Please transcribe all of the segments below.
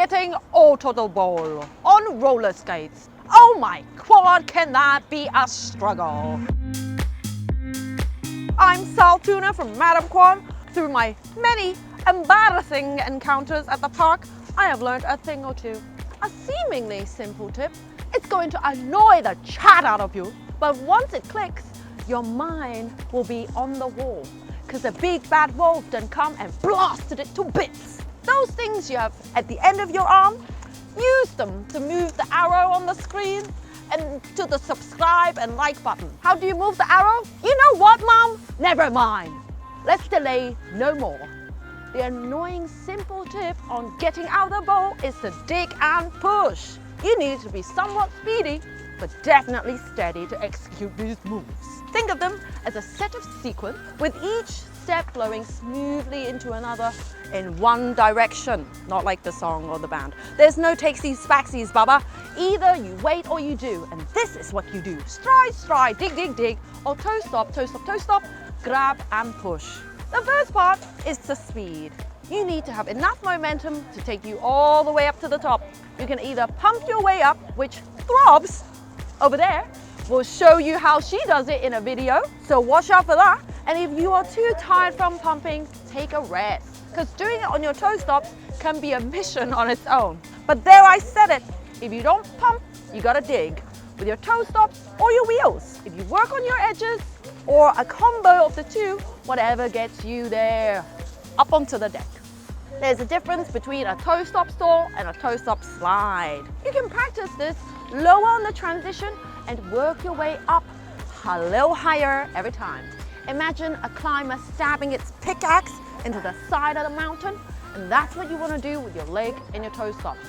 getting out of the bowl on roller skates. Oh my quad, can that be a struggle? I'm Sal Tuna from Madam Quad. Through my many embarrassing encounters at the park, I have learned a thing or two. A seemingly simple tip. It's going to annoy the chat out of you, but once it clicks, your mind will be on the wall, because a big bad wolf done come and blasted it to bits. Those things you have at the end of your arm, use them to move the arrow on the screen and to the subscribe and like button. How do you move the arrow? You know what, Mom? Never mind. Let's delay no more. The annoying simple tip on getting out of the bowl is to dig and push. You need to be somewhat speedy, but definitely steady to execute these moves. Think of them as a set of sequence, with each step flowing smoothly into another in one direction. Not like the song or the band. There's no takesies, backsies, baba. Either you wait or you do, and this is what you do. Stride, stride, dig, dig, dig, or toe stop, toe stop, toe stop, grab and push. The first part is the speed. You need to have enough momentum to take you all the way up to the top. You can either pump your way up, which Throbs over there will show you how she does it in a video, so watch out for that. And if you are too tired from pumping, take a rest, because doing it on your toe stops can be a mission on its own. But there, I said it, if you don't pump, you gotta dig with your toe stops or your wheels. If you work on your edges or a combo of the two, whatever gets you there, up onto the deck. There's a difference between a toe stop stall and a toe stop slide. You can practice this lower on the transition and work your way up a little higher every time. Imagine a climber stabbing its pickaxe into the side of the mountain, and that's what you want to do with your leg and your toe stops.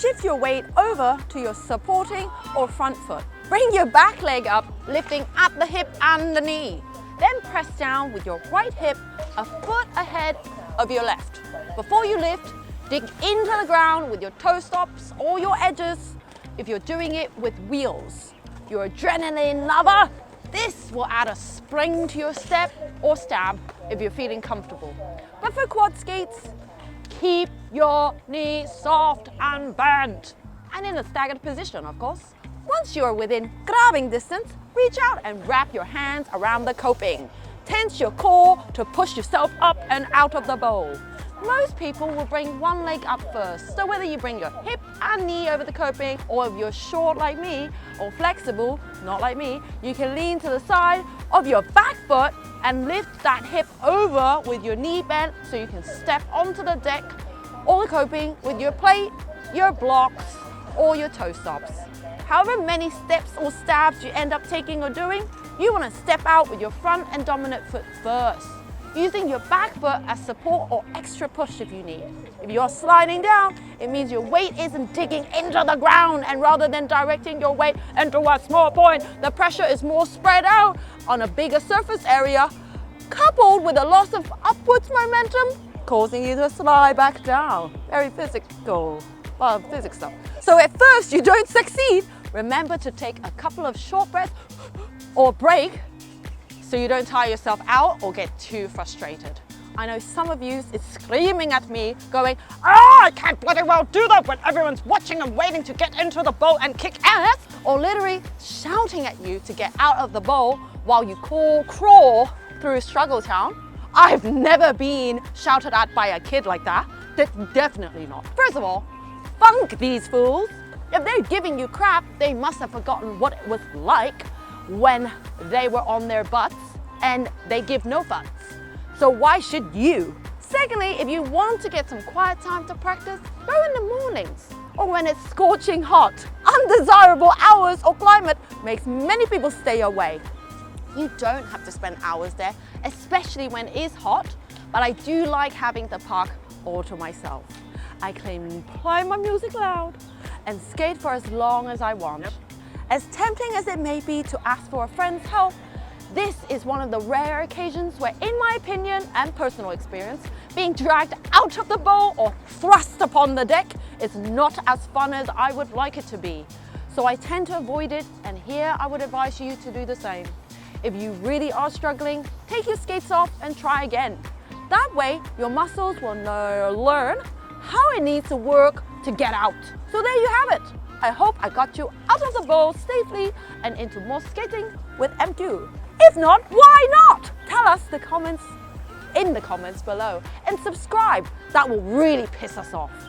Shift your weight over to your supporting or front foot. Bring your back leg up, lifting at the hip and the knee. Then press down with your right hip a foot ahead of your left. Before you lift, dig into the ground with your toe stops or your edges if you're doing it with wheels. Your adrenaline lover, this will add a spring to your step or stab if you're feeling comfortable. But for quad skates, keep your knees soft and bent, and in a staggered position, of course. Once you're within grabbing distance, reach out and wrap your hands around the coping. Tense your core to push yourself up and out of the bowl. Most people will bring one leg up first, so whether you bring your hip and knee over the coping, or if you're short like me, or flexible, not like me, you can lean to the side of your back foot and lift that hip over with your knee bent so you can step onto the deck or the coping with your plate, your blocks, or your toe stops. However many steps or stabs you end up taking or doing, you want to step out with your front and dominant foot first, using your back foot as support or extra push if you need. If you're sliding down, it means your weight isn't digging into the ground, and rather than directing your weight into a small point, the pressure is more spread out on a bigger surface area, coupled with a loss of upwards momentum, causing you to slide back down. Very physical, well, physics stuff. So at first you don't succeed, remember to take a couple of short breaths or break so you don't tire yourself out or get too frustrated. I know some of you is screaming at me, going, I can't bloody well do that when everyone's watching and waiting to get into the bowl and kick ass, or literally shouting at you to get out of the bowl while you crawl through Struggle Town. I've never been shouted at by a kid like that. Definitely not. First of all, funk these fools. If they're giving you crap, they must have forgotten what it was like when they were on their butts, and they give no fucks. So why should you? Secondly, if you want to get some quiet time to practice, go in the mornings or when it's scorching hot. Undesirable hours or climate makes many people stay away. You don't have to spend hours there, especially when it is hot, but I do like having the park all to myself. I can play my music loud and skate for as long as I want. As tempting as it may be to ask for a friend's help, this is one of the rare occasions where, in my opinion and personal experience, being dragged out of the bowl or thrust upon the deck is not as fun as I would like it to be. So I tend to avoid it, and here I would advise you to do the same. If you really are struggling, take your skates off and try again. That way, your muscles will learn how it needs to work to get out. So there you have it. I hope I got you out of the bowl safely and into more skating with M2. If not, why not? Tell us in the comments below and subscribe. That will really piss us off.